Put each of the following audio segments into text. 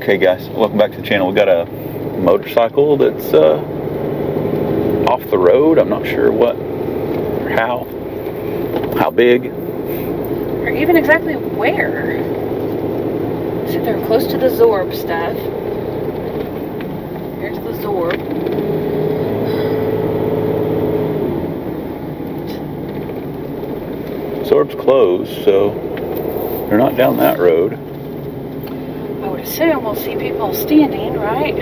Okay guys, welcome back to the channel. We got a motorcycle that's off the road. I'm not sure what or how big, or even exactly where. So they're close to the Zorb stuff. Here's the Zorb. Zorb's closed, so they're not down that road. I would assume we'll see people standing, right?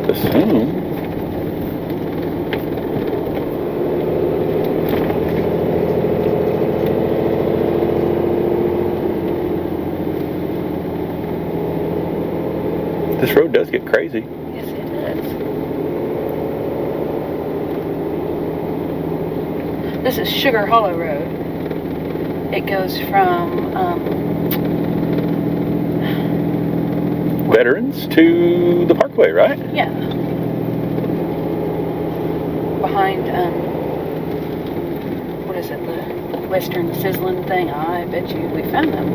Assume. This road does get crazy. Yes, it does. This is Sugar Hollow Road. It goes from Veterans to the Parkway, right? yeah, behind what is it, the Western Sizzling thing? I bet you we found them.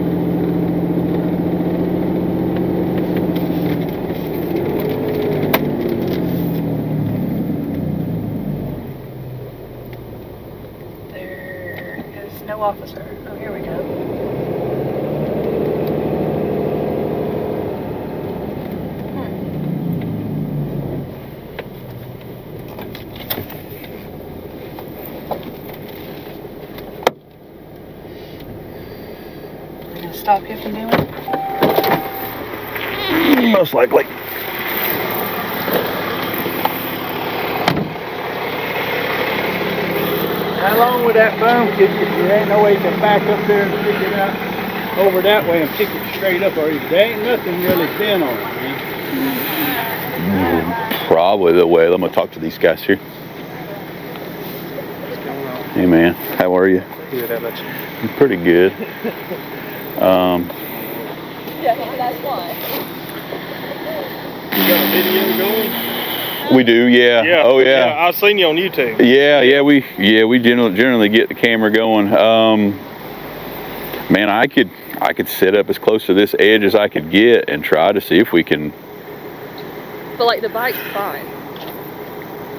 There is no officer. Oh, here we go. Stop you from doing it? Most likely. How long would that berm kick it? There ain't no way you can back up there and kick it out over that way and kick it straight up, or there ain't nothing really thin on it, man. Probably the way. I'm gonna talk to these guys here. What's going on? Hey man, how are you? Good, how about you? I'm pretty good. Yeah, that's why. You got a video going? We do, yeah. Yeah. Oh yeah. I've seen you on YouTube. Yeah. We generally get the camera going. Man, I could sit up as close to this edge as I could get and try to see if we can. But like the bike's fine,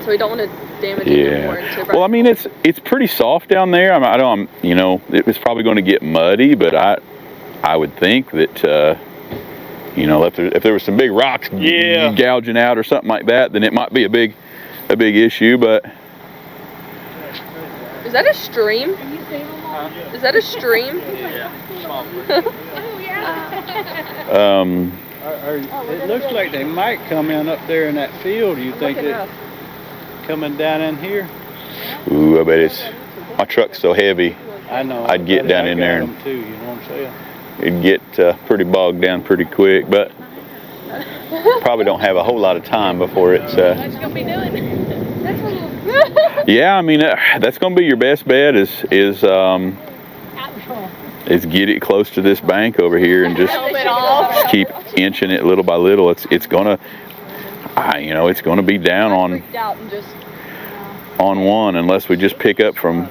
so we don't want to damage it anymore. Well, I mean it's pretty soft down there. It was probably going to get muddy, but I would think that if there was some big rocks gouging out or something like that, then it might be a big issue. But is that a stream? Is that a stream? It looks like they might come in up there in that field. Do you think that coming down in here? Ooh, I bet my truck's so heavy. I know. I'd get down in there and too. You know what I'm saying? it'd get pretty bogged down pretty quick, but probably don't have a whole lot of time before it's. What you gonna be doing? Yeah, I mean that's gonna be your best bet is get it close to this bank over here and just keep inching it little by little. It's gonna be down on one unless we just pick up from.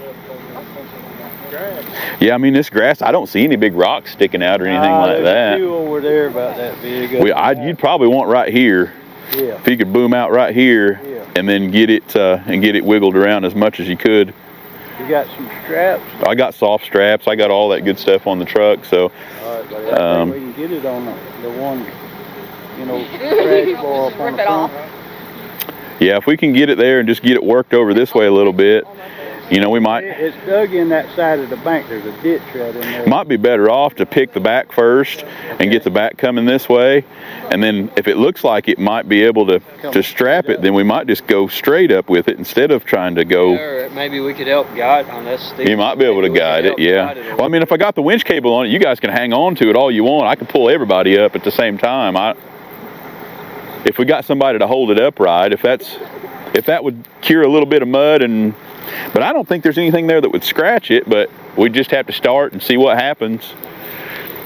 Yeah, I mean this grass. I don't see any big rocks sticking out or anything like that. A few over there about that big. You'd probably want right here. Yeah. If you could boom out right here and then get it wiggled around as much as you could. You got some straps? I got soft straps. I got all that good stuff on the truck. So. All right, buddy. I think we can get it on the one, crash bar up on the front. Yeah, if we can get it there and just get it worked over this way a little bit, we might. It's dug in that side of the bank. There's a ditch right in there. Might be better off to pick the back first and get the back coming this way, and then if it looks like it might be able to strap it, then we might just go straight up with it instead of trying to go. Yeah, maybe we could help guide on this. You might be able to guide it, yeah. Well, I mean, if I got the winch cable on it, you guys can hang on to it all you want. I can pull everybody up at the same time. If we got somebody to hold it upright, if that would cure a little bit of mud but I don't think there's anything there that would scratch it, but we just have to start and see what happens.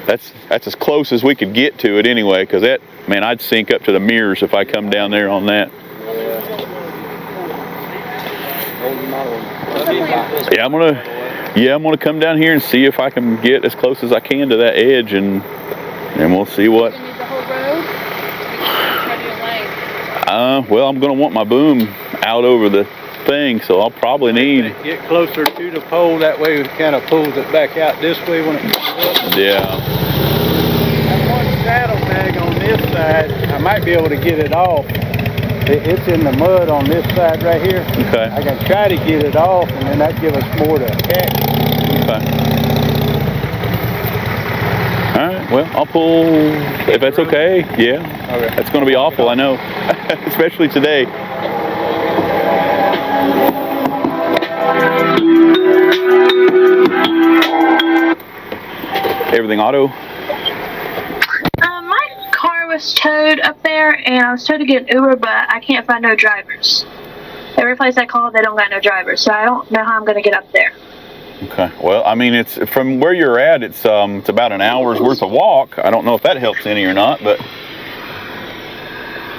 That's as close as we could get to it anyway, because I'd sink up to the mirrors if I come down there on that. Yeah, I'm gonna come down here and see if I can get as close as I can to that edge, and we'll see what Well, I'm going to want my boom out over the thing, so I'll probably need. Get closer to the pole, that way it kind of pulls it back out this way when it comes up. Yeah. That one saddlebag on this side, I might be able to get it off. It's in the mud on this side right here. Okay. I can try to get it off, and then that give us more to catch. Okay. All right. Well, I'll pull if that's okay. Yeah. Okay. That's going to be awful, I know, especially today. Everything auto? My car was towed up there, and I was told to get an Uber, but I can't find no drivers. Every place I call, they don't got no drivers, so I don't know how I'm going to get up there. Okay. Well, I mean, it's from where you're at. It's about an hour's worth of walk. I don't know if that helps any or not, but.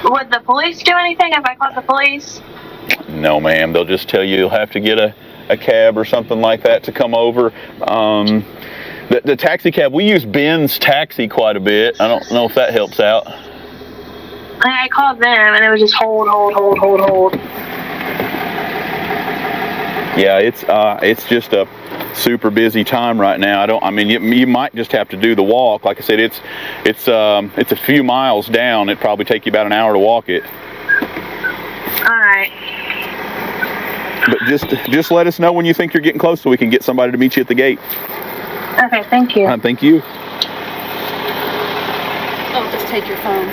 Would the police do anything if I called the police? No, ma'am. They'll just tell you you'll have to get a cab or something like that to come over. The taxi cab, we use Ben's Taxi quite a bit. I don't know if that helps out. I called them, and it was just hold. Yeah, it's just a super busy time right now. I mean, you might just have to do the walk. Like I said, it's a few miles down. It'd probably take you about an hour to walk it. All right. But just let us know when you think you're getting close so we can get somebody to meet you at the gate. Okay, thank you. Thank you. Oh, just take your phone.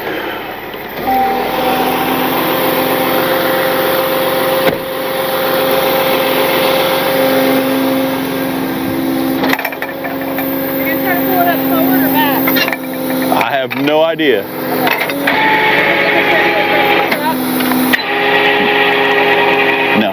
You're gonna try to pull it up forward or back? I have no idea. No.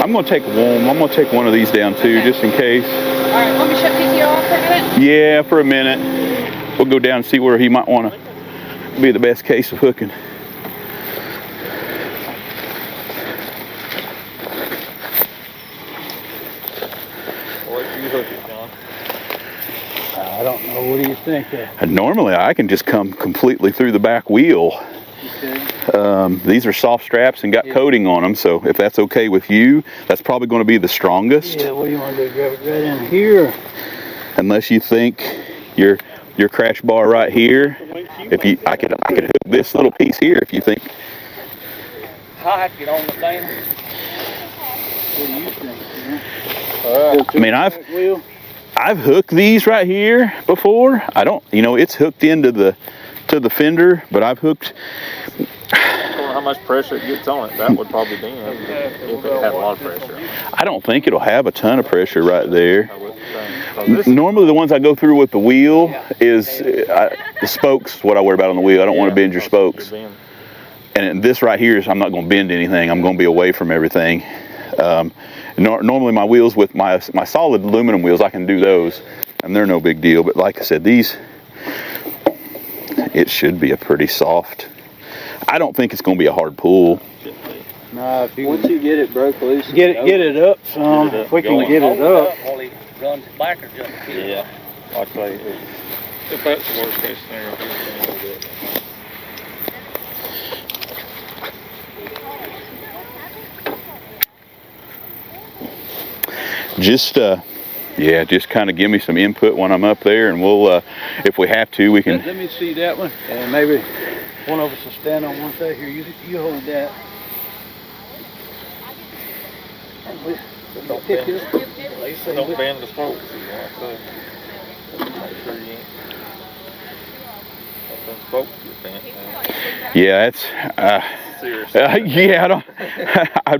I'm gonna take one of these down too, Okay. just in case. Alright, let me shut PTO off for a minute. Yeah, for a minute. We'll go down and see where he might want to be the best case of hooking. I'll let you hook it, John. I don't know. What do you think? And normally I can just come completely through the back wheel. Okay. These are soft straps and got coating on them, so if that's okay with you, that's probably going to be the strongest. Yeah, what do you want to do? Grab it right in here? Unless you think your crash bar right here. I could hook this little piece here if you think. I'll have to get on the thing. What do you think? I mean, I've hooked these right here before. I don't, it's hooked into the fender, but I've hooked. I don't know how much pressure it gets on it. That would probably be if it had a lot of pressure. I don't think it'll have a ton of pressure right there. I would think. Normally the ones I go through with the wheel is the spokes, what I worry about on the wheel. I don't want to bend your spokes. And this right here is, I'm not going to bend anything. I'm going to be away from everything. Normally my wheels with my solid aluminum wheels, I can do those, and they're no big deal. But like I said, these, it should be a pretty soft. I don't think it's going to be a hard pull. No, if you Once you get it broke loose, get it up some. If we can get it up. While he runs back or jumps. Yeah. I'd say if that's the worst case scenario, we'll do it. Just kind of give me some input when I'm up there, and we'll, if we have to, we can. Let me see that one, and maybe one of us will stand on one side here. You hold that. Don't bend the spokes. Make sure you ain't. Let them spokes get bent. Yeah, seriously. Yeah, I don't.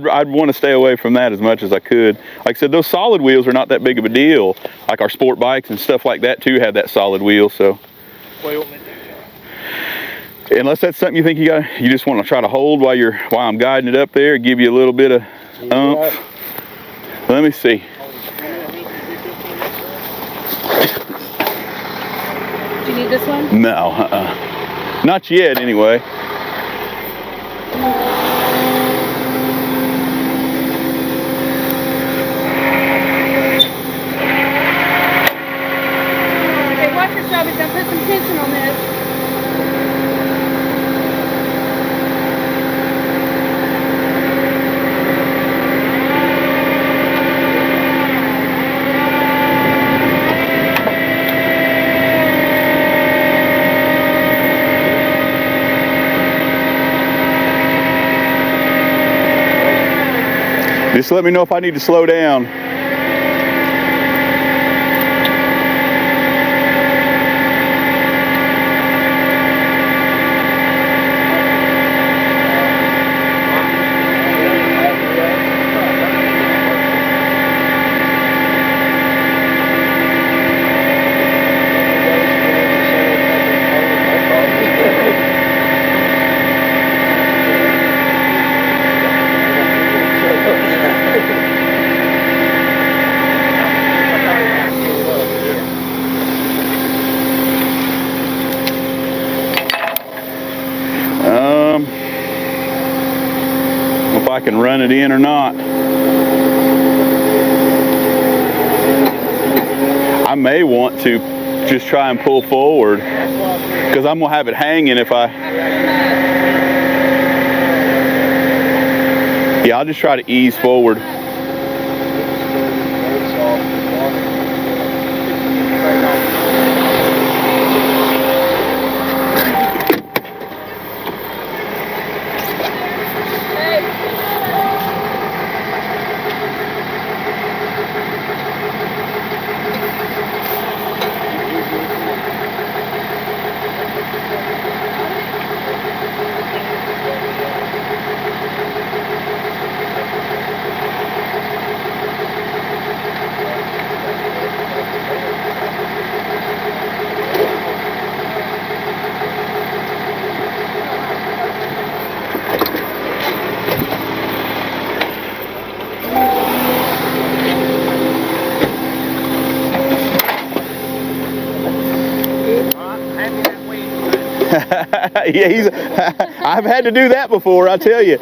I'd want to stay away from that as much as I could. Like I said, those solid wheels are not that big of a deal. Like our sport bikes and stuff like that too have that solid wheel. So, Well, unless that's something you think you just want to try to hold while I'm guiding it up there, give you a little bit of oomph. Let me see. Do you need this one? No, not yet anyway. Okay, watch yourself. He's gonna put some tension on this. Just let me know if I need to slow down. If I can run it in or not. I may want to just try and pull forward because I'm gonna have it hanging if I. Yeah, I'll just try to ease forward. Yeah, I've had to do that before, I tell you.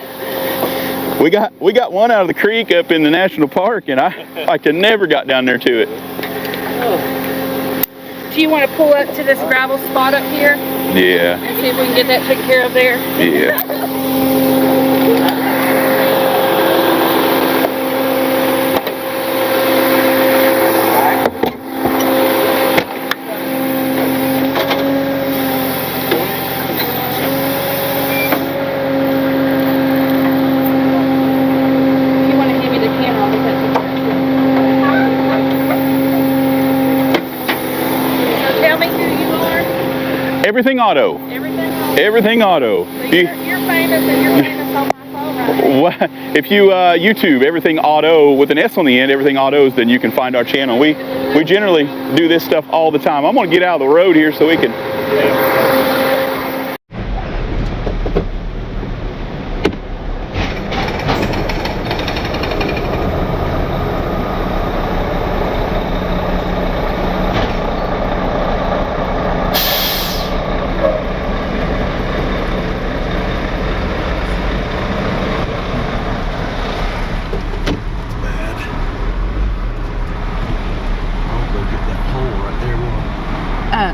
We got one out of the creek up in the national park, and I never got down there to it. Do you want to pull up to this gravel spot up here Yeah. and see if we can get that taken care of there? Yeah. If you want to give me the camera, I'll put that together. So tell me who you are. Everything Auto. Everything else. Everything Auto. So you're famous and you're famous on my phone right now. If you YouTube Everything Auto with an S on the end, Everything Autos, then you can find our channel. We generally do this stuff all the time. I'm gonna get out of the road here so we can.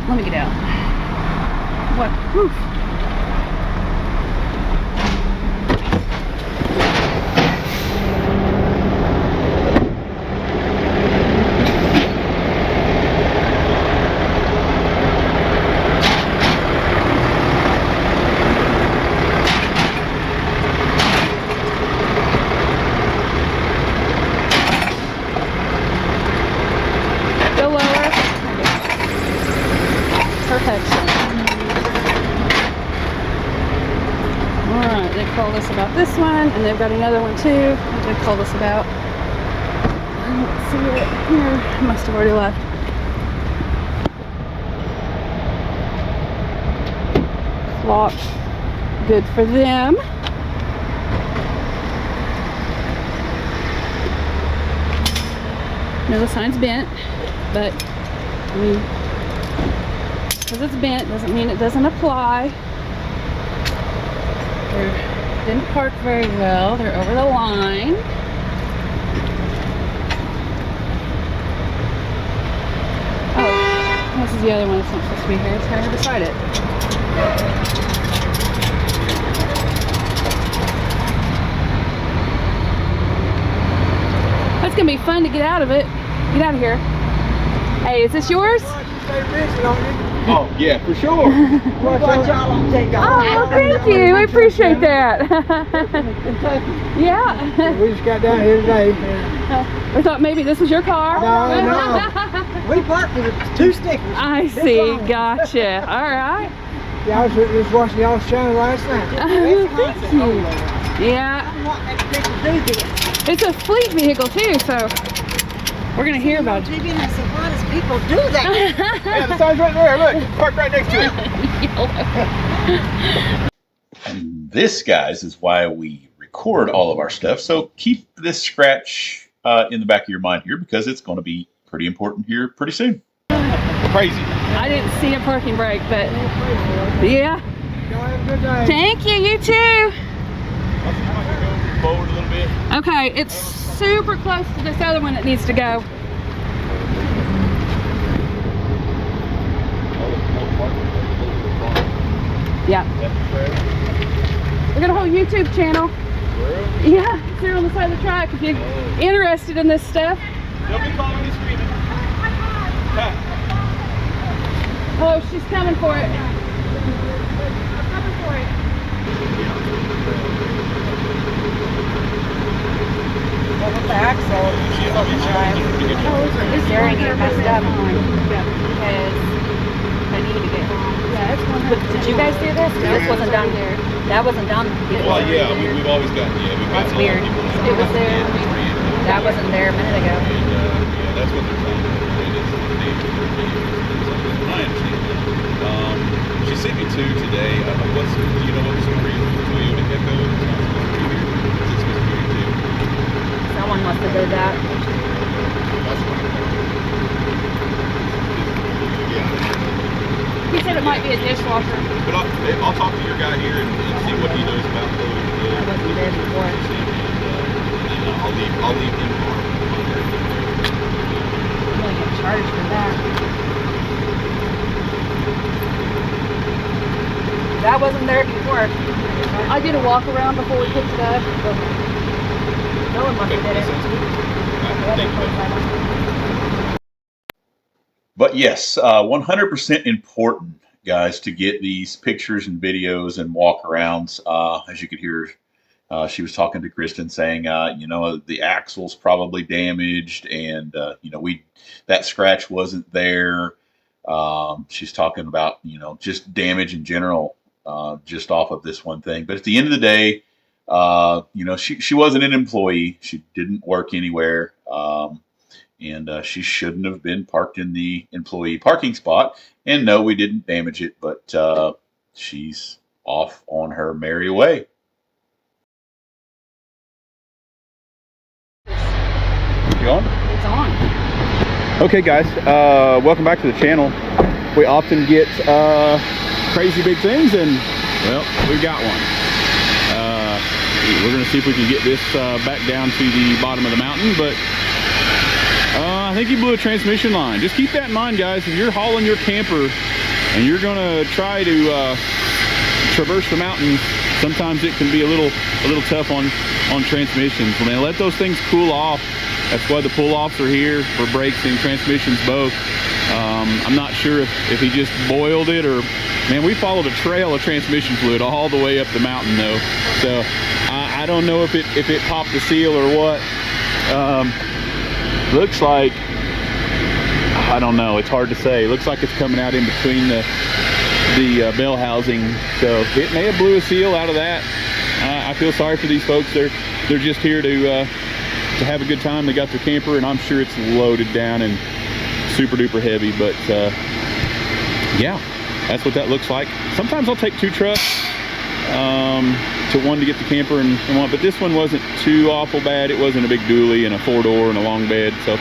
Let me get out. What? Whew. Go lower. Perfection. about this one, and they've got another one too that they called us about. I don't see it here. I must have already left. Clock, good for them. No, the sign's bent, but I mean, because it's bent doesn't mean it doesn't apply. They didn't park very well. They're over the line. Oh, this is the other one that's not supposed to be here. It's kind of beside it. That's gonna be fun to get out of it. Get out of here. Hey, is this yours? Oh, yeah, for sure. Oh, thank you. I appreciate that. Yeah. We just got down here today. I thought maybe this was your car. No. We parked with 2 stickers. I see. Gotcha. All right. Yeah, I was just watching y'all shine last night. Thank you. Yeah. It's a fleet vehicle too, so we're gonna hear about it. TV and I said, why does people do that? Yeah, the sign's right there. Look, park right next to it. And this, guys, is why we record all of our stuff. So keep this scratch in the back of your mind here, because it's going to be pretty important here pretty soon. Crazy. I didn't see a parking brake, but yeah. Y'all have a good day. Thank you. You too. Forward a little bit. Okay, it's super close to this other one that needs to go. Yeah. We got a whole YouTube channel. Yeah, it's there on the side of the track if you're interested in this stuff. They'll be calling me screaming. Oh, she's coming for it. Coming for it. Well, with the axle, It's steering gear messed up Yeah. because I need to get home. Yeah, it's one. Did you guys do this? This wasn't done here. That wasn't done. Well, yeah, we've always got, we've got That's weird. It was there. That wasn't there a minute ago. Yeah, that's what they're telling me. I understand that. She sent me 2 today. Do you know what the story is with the Toyota Gecko? It's not supposed to be here. It's supposed to be here too. Someone must have did that. He said it might be a dishwasher. But I'll talk to your guy here and see what he knows about the I wasn't there before. and I'll leave him on. I'm gonna get charged for that. That wasn't there before. I did a walk around before we picked it up. No one must have did it. But yes, 100% important, guys, to get these pictures and videos and walk-arounds. As you could hear, she was talking to Kristen saying, the axle's probably damaged, and that scratch wasn't there. She's talking about just damage in general, just off of this one thing. But at the end of the day, she wasn't an employee. She didn't work anywhere. And she shouldn't have been parked in the employee parking spot. And no, we didn't damage it, but she's off on her merry way. You on? It's on. Okay, guys, welcome back to the channel. We often get crazy big things, and well, we got one. We're going to see if we can get this back down to the bottom of the mountain, but I think he blew a transmission line. Just keep that in mind, guys. If you're hauling your camper and you're going to try to traverse the mountains, sometimes it can be a little tough on transmissions. When they let those things cool off, that's why the pull-offs are here for brakes and transmissions both. I'm not sure if he just boiled it, or man, we followed a trail of transmission fluid all the way up the mountain though. So I don't know if it popped the seal or what. Looks like, I don't know, it's hard to say. Looks like it's coming out in between the bell housing, so it may have blew a seal out of that. I feel sorry for these folks. They're just here to have a good time. They got their camper, and I'm sure it's loaded down and super duper heavy. But yeah, that's what that looks like. Sometimes I'll take 2 trucks to one to get the camper and one, but this one wasn't too awful bad. It wasn't a big dually and a 4-door and a long bed, so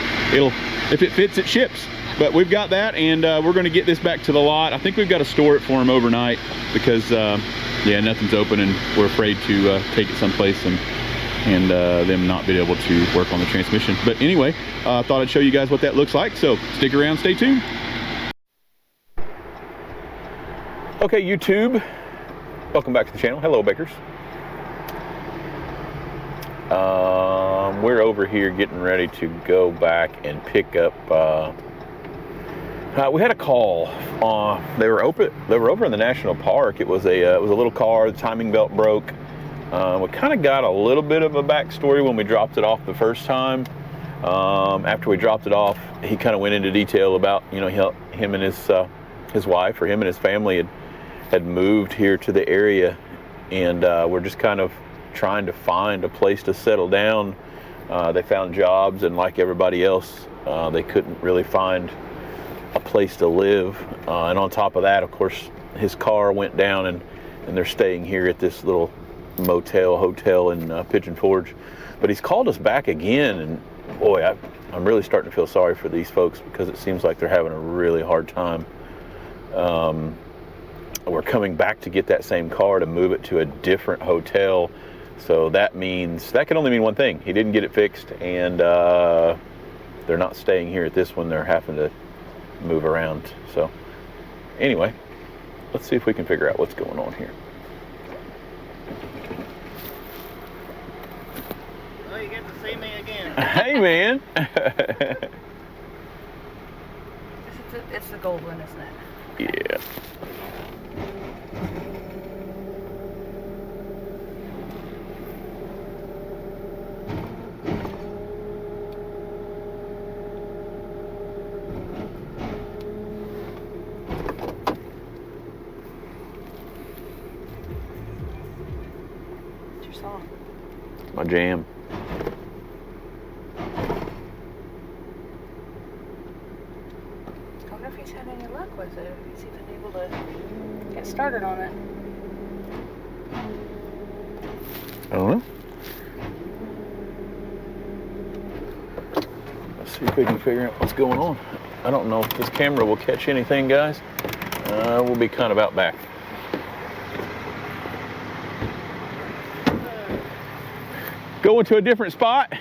if it fits, it ships. But we've got that, and we're going to get this back to the lot. I think we've got to store it for them overnight because yeah, nothing's open, and we're afraid to take it someplace and them not be able to work on the transmission. But anyway, I thought I'd show you guys what that looks like, so stick around, stay tuned. Okay, YouTube, welcome back to the channel. Hello, Bakers. We're over here getting ready to go back and pick up. We had a call. They were over in the national park. It was a little car. The timing belt broke. We kind of got a little bit of a backstory when we dropped it off the first time. After we dropped it off, he kind of went into detail about, you know, him and his wife, or him and his family had moved here to the area, and we're just kind of trying to find a place to settle down. They found jobs, and like everybody else, they couldn't really find a place to live. And on top of that, of course, his car went down, and they're staying here at this little hotel in Pigeon Forge. But he's called us back again, and boy, I'm really starting to feel sorry for these folks, because it seems like they're having a really hard time. We're coming back to get that same car to move it to a different hotel. So that can only mean one thing. He didn't get it fixed, and they're not staying here at this one. They're having to move around. So anyway, let's see if we can figure out what's going on here. Well, you get to see me again. Hey, man. It's the gold one, isn't it? Yeah. What's your song? My jam. I wonder if he's had any luck with it. He's even able to get started on it. I don't know. Let's see if we can figure out what's going on. I don't know if this camera will catch anything, guys. We'll be kind of out back. Going to a different spot.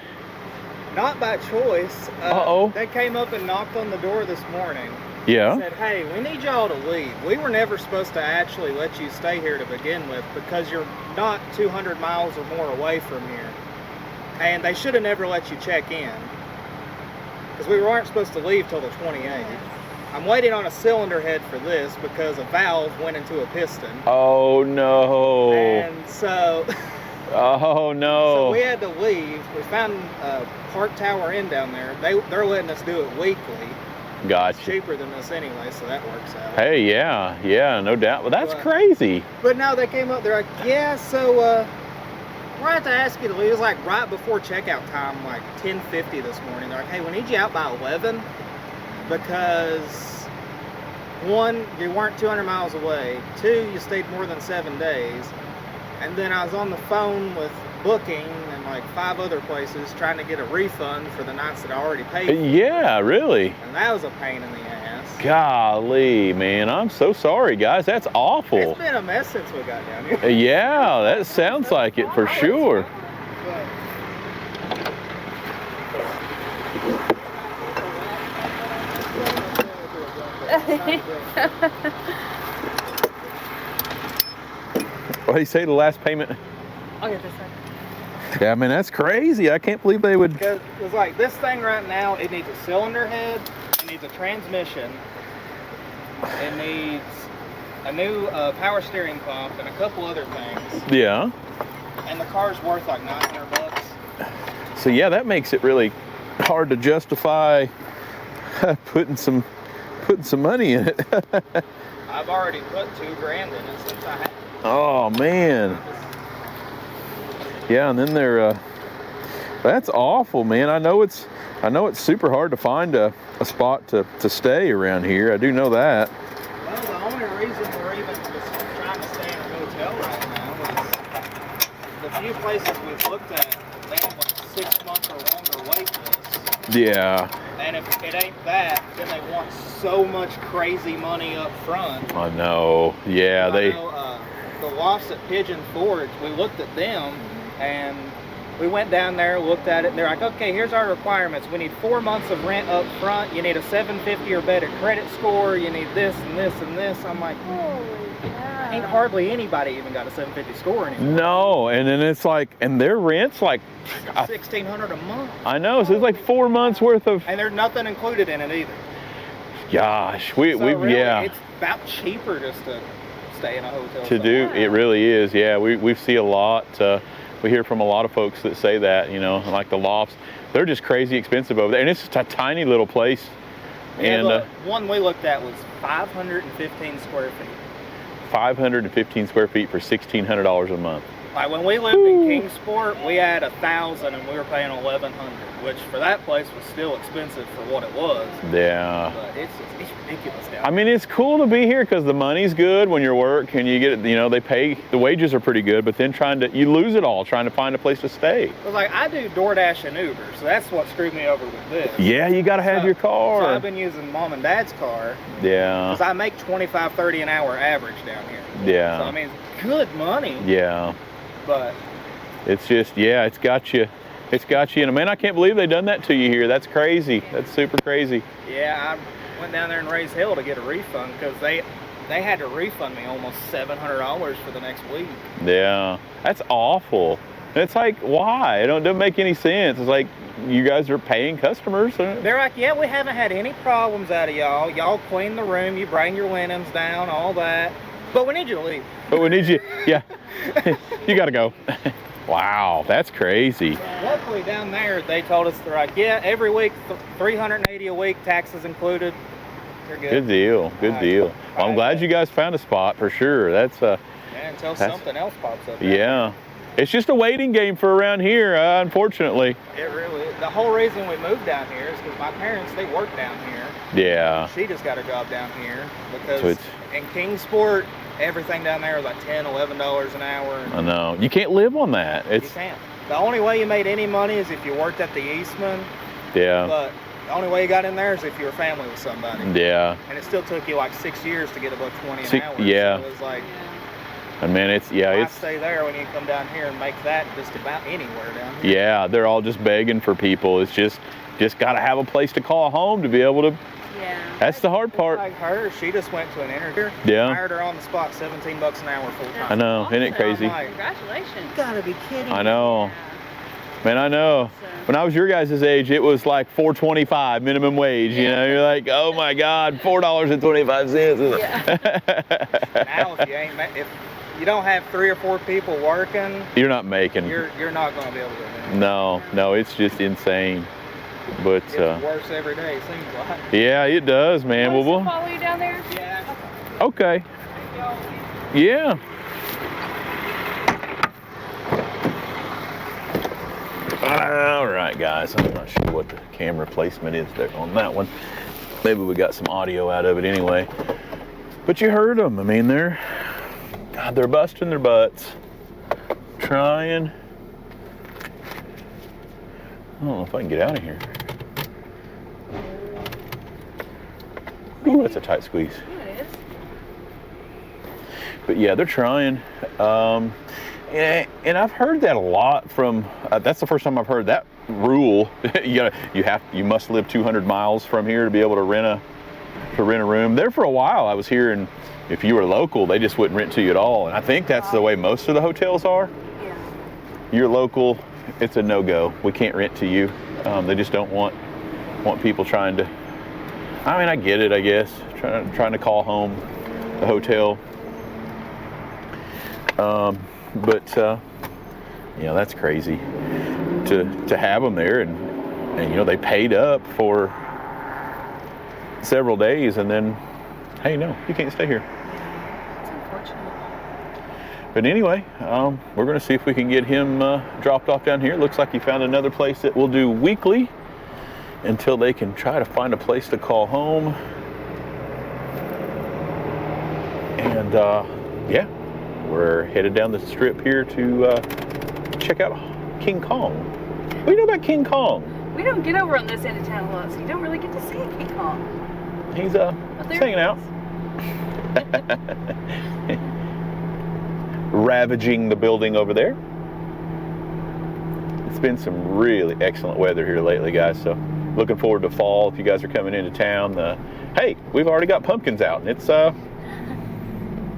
Not by choice. Uh-oh. They came up and knocked on the door this morning. Yeah. Said, hey, we need y'all to leave. We were never supposed to actually let you stay here to begin with, because you're not 200 miles or more away from here. And they should have never let you check in, because we weren't supposed to leave till the 28th. I'm waiting on a cylinder head for this because a valve went into a piston. Oh no. And so Oh no. So we had to leave. We found Park Tower Inn down there. They're letting us do it weekly. Gotcha. It's cheaper than this anyway, so that works out. Hey, yeah, no doubt. Well, that's crazy. But now they came up, they're like, yeah, so we're gonna have to ask you to leave. It was like right before checkout time, like 10:50 this morning. They're like, hey, we need you out by 11 because 1, you weren't 200 miles away. 2, you stayed more than 7 days. And then I was on the phone with Booking and like 5 other places trying to get a refund for the nights that I already paid for. Yeah, really? And that was a pain in the ass. Golly, man, I'm so sorry, guys. That's awful. It's been a mess since we got down here. Yeah, that sounds like it for sure. What did he say, the last payment? I'll get this one. Yeah, I mean, that's crazy. I can't believe they would. Because it's like this thing right now, it needs a cylinder head, it needs a transmission, it needs a new power steering pump, and a couple other things. Yeah. And the car's worth like $900. So yeah, that makes it really hard to justify putting some money in it. I've already put $2,000 in it since I had. Oh man. Yeah, and then they're, that's awful, man. I know it's super hard to find a spot to stay around here. I do know that. Well, the only reason we're even just trying to stay in a hotel right now is the few places we've looked at, they have like 6 months or longer wait lists. Yeah. And if it ain't that, then they want so much crazy money up front. I know. Yeah, I know, the lofts at Pigeon Forge, we looked at them and we went down there, looked at it, and they're like, okay, here's our requirements. We need 4 months of rent up front. You need a 750 or better credit score. You need this and this and this. I'm like, Holy cow. ain't hardly anybody even got a 750 score anymore. No, and then it's like, and their rent's like, $1,600 a month. I know, so it's like 4 months worth of. And there's nothing included in it either. Gosh, So we've really, yeah. it's about cheaper just to stay in a hotel. To do, somewhere. it really is. Yeah, we see a lot. We hear from a lot of folks that say that, you know, like the lofts, they're just crazy expensive over there, and it's just a tiny little place. Yeah, And look, one we looked at was 515 square feet. 515 square feet for $1,600 a month. Like when we lived in Kingsport, we had 1,000 and we were paying 1,100, which for that place was still expensive for what it was. Yeah. But it's ridiculous down I mean, it's cool to be here because the money's good when you work and you get, you know, they pay, the wages are pretty good, but then you lose it all trying to find a place to stay. It was like, I do DoorDash and Uber, so that's what screwed me over with this. Yeah, you got to have your car. So I've been using mom and dad's car. Yeah. Because I make $25, $30 an hour average down here. Yeah. So I mean, it's good money. Yeah. But it's just, yeah, it's got you. And man, I can't believe they done that to you here. That's crazy. That's super crazy. yeah, I went down there and raised hell to get a refund because they had to refund me almost $700 for the next week. Yeah, that's awful. And it's like, why? It doesn't make any sense. It's like you guys are paying customers. They're like, yeah, we haven't had any problems out of y'all. Y'all clean the room, you bring your linens down, all that. But we need you to leave. But we need you, yeah. You got to go. Wow, that's crazy. Luckily down there, they told us, they're like, yeah, every week, $380 a week, taxes included. You're good. Good deal. Good Right. deal. Well, I'm Right. glad you guys found a spot for sure. That's Yeah, until something else pops up. yeah. It's just a waiting game for around here, unfortunately. It really is. The whole reason we moved down here is because my parents, they work down here. Yeah. She just got a job down here because So it's- in Kingsport, everything down there is like $10, $11 an hour. I know. You can't live on that. You It's can't. The only way you made any money is if you worked at the Eastman, yeah. but the only way you got in there is if you were family with somebody. Yeah. And it still took you like 6 years to get above 20 an hour. Yeah. So it was like, And man, it's why it's stay there when you come down here and make that just about anywhere down here? yeah, they're all just begging for people. It's just got to have a place to call home to be able to. Yeah. That's the hard part. Like her, she just went to an interview. Yeah. Hired her on the spot, $17 an hour full time. I know, isn't it crazy? I'm like, Congratulations. you gotta be kidding I me. know. Man, I know. When I was your guys' age, it was like $4.25 minimum wage. You know, you're like, oh my God, $4.25. Now, if you don't have 3 or 4 people working, You're not making. you're not gonna be able to. No, it's just insane. But It gets worse every day. It seems like. yeah, it does, man. Want us to Well, follow you down there? Yeah. okay. Yeah. All right, guys. I'm not sure what the camera placement is there on that one. Maybe we got some audio out of it anyway. But you heard them. I mean, they're busting their butts, trying. I don't know if I can get out of here. Ooh, that's a tight squeeze. It is. But yeah, they're trying. And I've heard that a lot from. That's the first time I've heard that rule. You must live 200 miles from here to be able to rent a room. There for a while, I was hearing if you were local, they just wouldn't rent to you at all. And I think that's the way most of the hotels are. Yeah. You're local, it's a no-go. We can't rent to you. They just don't want people trying to. I mean, I get it, I guess. Trying to call home the hotel. But yeah, that's crazy to have them there, and you know, they paid up for several days, and then, hey, no, you can't stay here. It's unfortunate. But anyway, we're going to see if we can get him dropped off down here. Looks like he found another place that will do weekly until they can try to find a place to call home. And yeah, we're headed down the strip here to check out King Kong. What do you know about King Kong? We don't get over on this end of town a lot, so you don't really get to see King Kong. He's But there hanging he out. is. Ravaging the building over there. It's been some really excellent weather here lately, guys, so looking forward to fall if you guys are coming into town. Hey, we've already got pumpkins out, and it's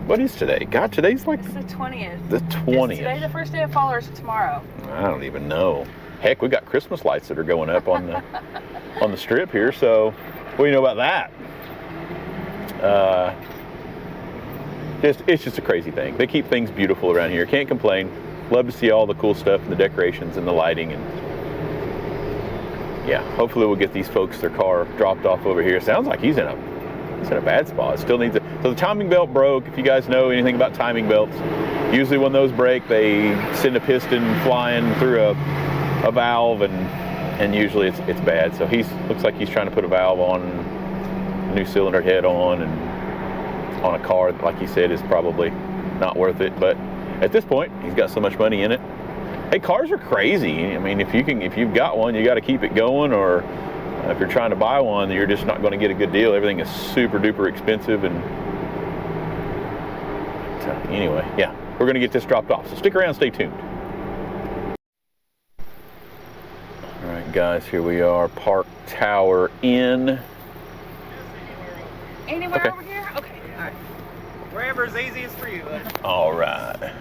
what is today? God, today's like It's the 20th. the Is 20th. today the first day of fall or is it tomorrow? I don't even know. Heck, we got Christmas lights that are going up on the strip here, so what do you know about that? It's just a crazy thing. They keep things beautiful around here. Can't complain. Love to see all the cool stuff and the decorations and the lighting, and yeah, hopefully we'll get these folks their car dropped off over here. Sounds like he's in a bad spot. Still needs a, so the timing belt broke. If you guys know anything about timing belts, usually when those break, they send a piston flying through a valve, and usually it's bad. So looks like he's trying to put a valve on, a new cylinder head on, and on a car that, like he said, is probably not worth it. But at this point, he's got so much money in it. Hey, cars are crazy. I mean, if you've got one, you got to keep it going, or if you're trying to buy one, you're just not going to get a good deal. Everything is super duper expensive. And so anyway, yeah, we're going to get this dropped off. So stick around, stay tuned. All right, guys, here we are, Park Tower Inn. Anywhere Okay. over here? Okay, all right. Wherever's easiest for you, bud. All right.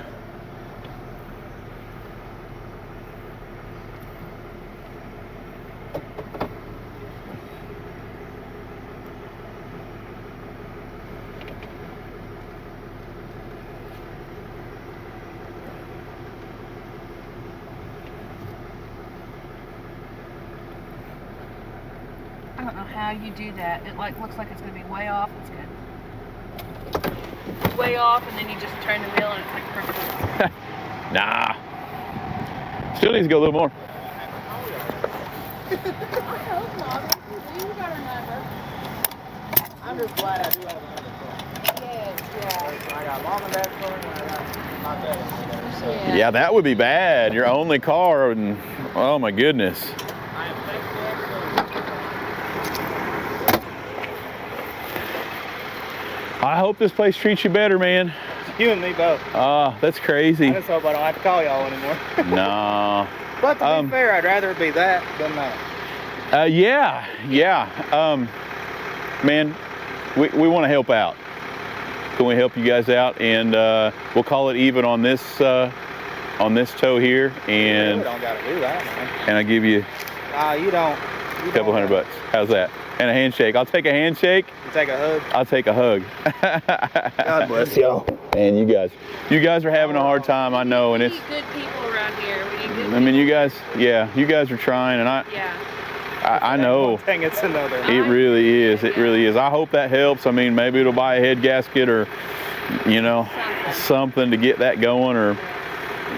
I don't know how you do that. It looks like it's gonna be way off. It's good. It's way off, and then you just turn the wheel, and it's like perfect. Nah. Still needs to go a little more. I'm just glad I do have another phone. I got mom and dad's phone, and I got my dad's phone. So Yeah, that would be bad. Your only car, and oh my goodness. I am thankful. I hope this place treats you better, man. You and me both. That's crazy. I just hope I don't have to call y'all anymore. Nah. But to be fair, I'd rather it be that than that. Yeah. Man, we want to help out. Can we help you guys out? And we'll call it even on this tow here, You and don't gotta do that, man. and I give you You don't. a couple $100. How's that? And a handshake. I'll take a handshake. You take a hug. I'll take a hug. God bless y'all. And you guys are having a hard time, I know, and We it's. need good people around here. We need good I mean, you guys are trying, and Yeah. I know. One thing, it's another. It really is. It really is. I hope that helps. I mean, maybe it'll buy a head gasket, or something to get that going, or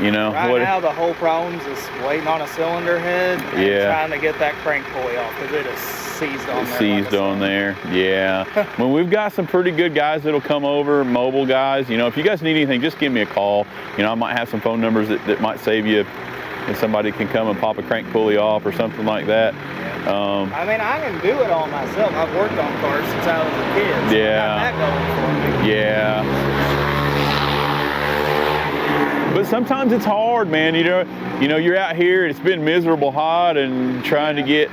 Right now, the whole problem is waiting on a cylinder head and trying to get that crank pulley off, because it is seized on there. seized on there. Yeah. Well, we've got some pretty good guys that'll come over, mobile guys. If you guys need anything, just give me a call. I might have some phone numbers that might save you if somebody can come and pop a crank pulley off or something like that. I mean, I can do it all myself. I've worked on cars since I was a kid. So I got that going for me. Yeah. But sometimes it's hard, man. You're out here, it's been miserable hot, and trying to get,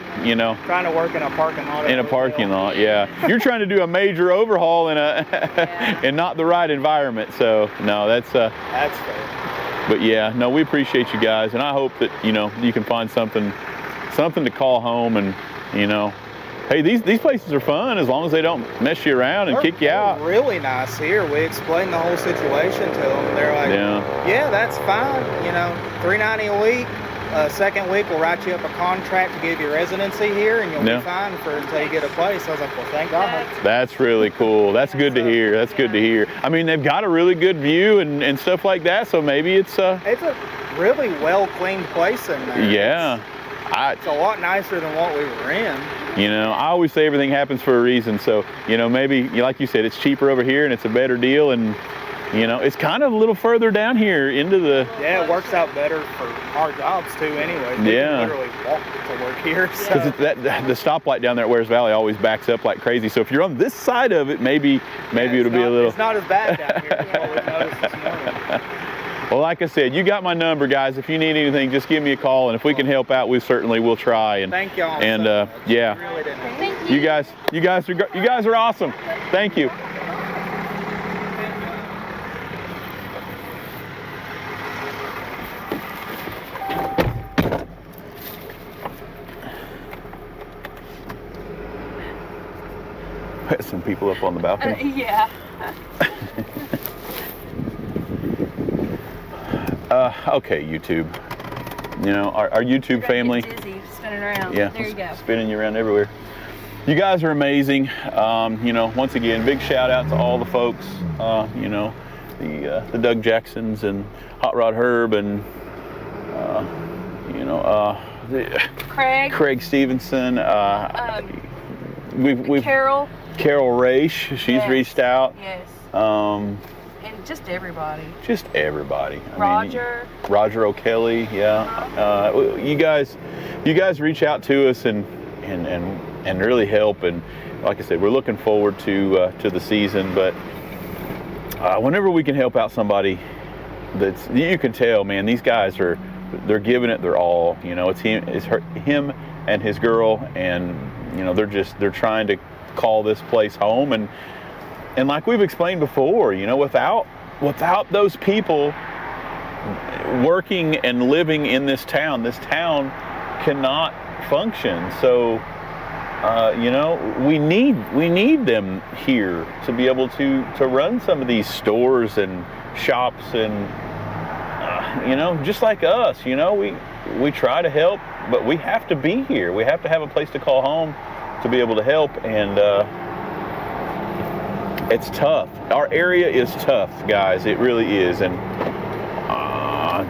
Trying to work in a parking lot. in a parking lot, yeah. You're trying to do a major overhaul in in not the right environment. So no, that's fair. But yeah, no, we appreciate you guys, and I hope that you can find something to call home, and hey, these places are fun as long as they don't mess you around and kick you out. They're really nice here. We explained the whole situation to them. They're like, yeah, that's fine. $3.90 a week. second week we'll write you up a contract to give you residency here, and you'll Yeah. be fine until you get a place. I was like, well, thank God. That's really cool. That's good to hear. That's good to hear. I mean, they've got a really good view and stuff like that, so maybe it's It's a really well cleaned place in there. yeah. It's a lot nicer than what we were in. You know, I always say everything happens for a reason. So, you know, maybe, like you said, it's cheaper over here and it's a better deal. And, you know, it's kind of a little further down here into the... Yeah, it works out better for our jobs too anyway. We Yeah. can literally walk to work here. So. Because the stoplight down there at Wares Valley always backs up like crazy. So if you're on this side of it, maybe it'll be a little... It's not as bad down here as what we noticed this morning. Well, like I said, you got my number, guys. If you need anything, just give me a call. And if we can help out, we certainly will try. And thank y'all. And so much. yeah, We really didn't. Thank you guys are awesome. Thank you. Put some people up on the balcony. Yeah. Okay, YouTube. You know, our YouTube family. Dizzy spinning around. Yeah, There you go. spinning you around everywhere. You guys are amazing. You know, once again, big shout out to all the folks. You know, the Doug Jacksons and Hot Rod Herb and you know Craig Stevenson. We've Carol. Carol Raish. She's Yes. reached out. Yes. Um, And just everybody. just everybody. I mean, Roger. Roger O'Kelly, yeah. You guys reach out to us and really help. And like I said, we're looking forward to the season. But whenever we can help out somebody, you can tell, man, these guys they're giving it their all. You know, it's him and his girl, and you know they're trying to call this place home. And like we've explained before, you know, without those people working and living in this town cannot function. So, you know, we need them here to be able to run some of these stores and shops and, you know, just like us, you know, we try to help, but we have to be here. We have to have a place to call home to be able to help. And, it's tough. Our area is tough, guys. It really is. And,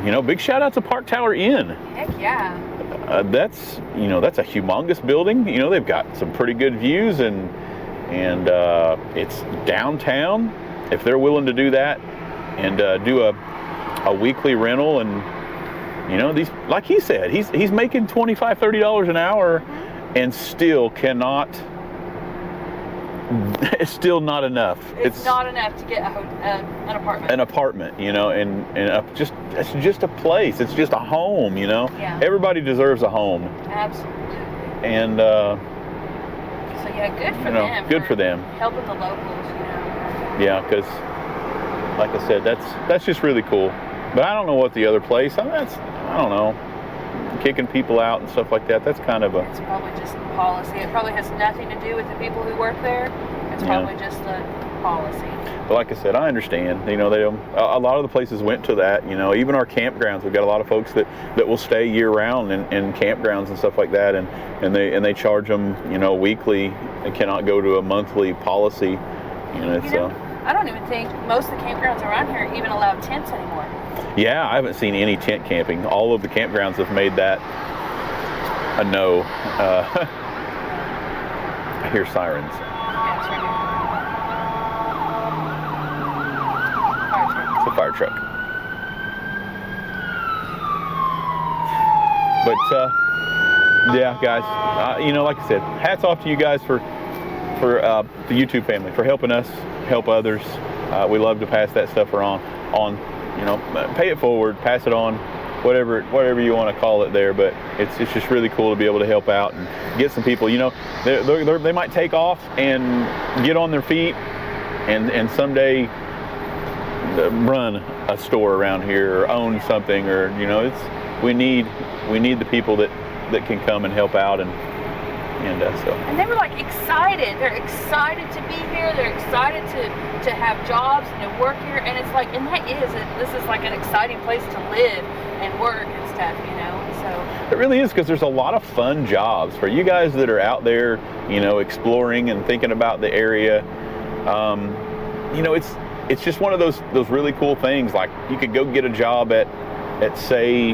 you know, big shout out to Park Tower Inn. Heck yeah. That's a humongous building. You know, they've got some pretty good views and it's downtown. If they're willing to do that and do a weekly rental, and, you know, these, like he said, he's making $25, $30 an hour and still cannot. It's still not enough. It's not enough to get an apartment. An apartment, you know, and it's just a place. It's just a home, you know. Yeah. Everybody deserves a home. Absolutely. And So yeah, good for you know, them. good for them. Helping the locals, you know. Yeah, because like I said, that's just really cool. But I don't know what the other place. I don't know, kicking people out and stuff like that. That's kind of a. It's probably just policy. It probably has nothing to do with the people who work there. It's probably just the policy. But like I said, I understand. You know, a lot of the places went to that. You know, even our campgrounds, we've got a lot of folks that will stay year round in campgrounds and stuff like that, and they charge them, you know, weekly. They cannot go to a monthly policy. You know, it's I don't even think most of the campgrounds around here even allow tents anymore. yeah, I haven't seen any tent camping. All of the campgrounds have made that a no. I hear sirens. Yeah, it's right here. It's a fire truck. But yeah, guys, you know, like I said, hats off to you guys for the YouTube family, for helping us help others. We love to pass that stuff on. You know, pay it forward, pass it on, whatever you want to call it there. But it's just really cool to be able to help out and get some people. You know, they might take off and get on their feet and someday run a store around here or own something, or, you know, we need the people that can come and help out and And so. And they were like excited. They're excited to be here. They're excited to have jobs and to work here. And it's like, and this is like an exciting place to live and work and stuff, you know. So it really is, because there's a lot of fun jobs for you guys that are out there, you know, exploring and thinking about the area. You know, it's just one of those really cool things. Like, you could go get a job at say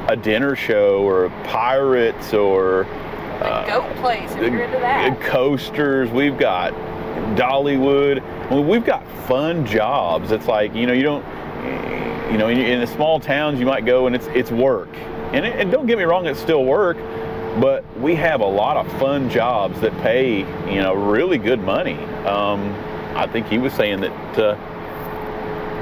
a dinner show or Pirates or a goat place, if you're into that. Coasters. We've got Dollywood. Well, we've got fun jobs. It's like, you know, you don't, you know, in the small towns you might go and it's work. And don't get me wrong, it's still work, but we have a lot of fun jobs that pay, you know, really good money. I think he was saying that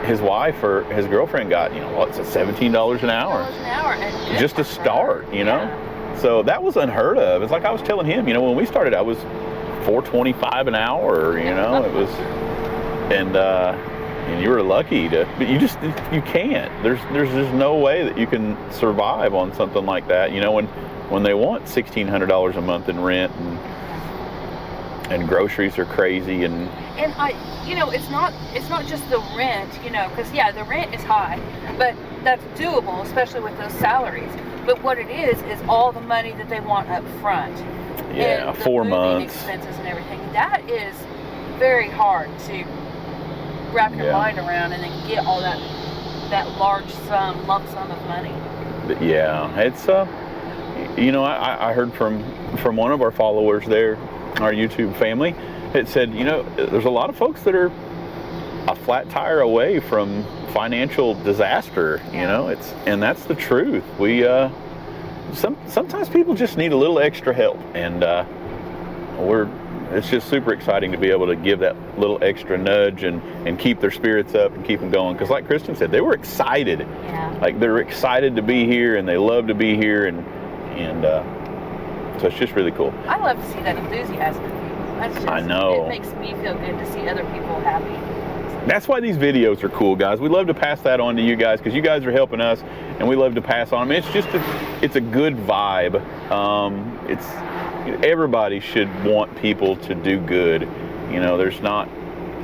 his wife or his girlfriend got, you know, what's it, $17 an hour? And just to start, you know? So that was unheard of. It's like I was telling him, you know, when we started, I was $4.25 an hour, you know, it was, and you were lucky to, but you can't. There's just no way that you can survive on something like that, you know, when they want $1,600 a month in rent and groceries are crazy and you know, it's not just the rent, you know, because yeah, the rent is high, but that's doable, especially with those salaries. But what it is all the money that they want up front. Yeah, and the 4 moving months. expenses and everything. That is very hard to wrap your mind around and then get all that large lump sum of money. Yeah, it's you know, I heard from one of our followers there, our YouTube family. It said, you know, there's a lot of folks that are a flat tire away from financial disaster. You know, and that's the truth. We sometimes people just need a little extra help, and it's just super exciting to be able to give that little extra nudge and keep their spirits up and keep them going. Because like Kristen said, they were excited. Yeah. Like, they're excited to be here and they love to be here, and so it's just really cool. I love to see that enthusiasm in people. That's just, I know. It makes me feel good to see other people happy. That's why these videos are cool, guys. We love to pass that on to you guys because you guys are helping us, and we love to pass on. I mean, it's just it's a good vibe. Everybody should want people to do good. You know, there's not,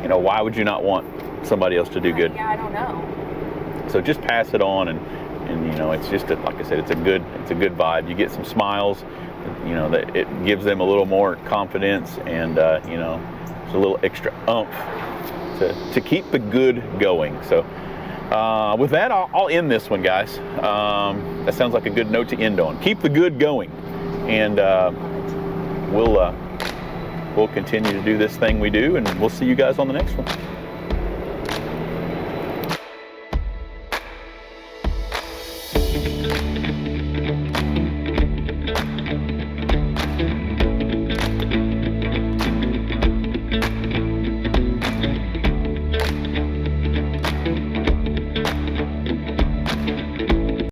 you know, why would you not want somebody else to do good? Yeah, I don't know. So just pass it on, and you know, it's just like I said, it's a good vibe. You get some smiles, you know, that it gives them a little more confidence, and you know, it's a little extra oomph to keep the good going. So with that, I'll end this one, guys. That sounds like a good note to end on. Keep the good going, and we'll continue to do this thing we do, and we'll see you guys on the next one.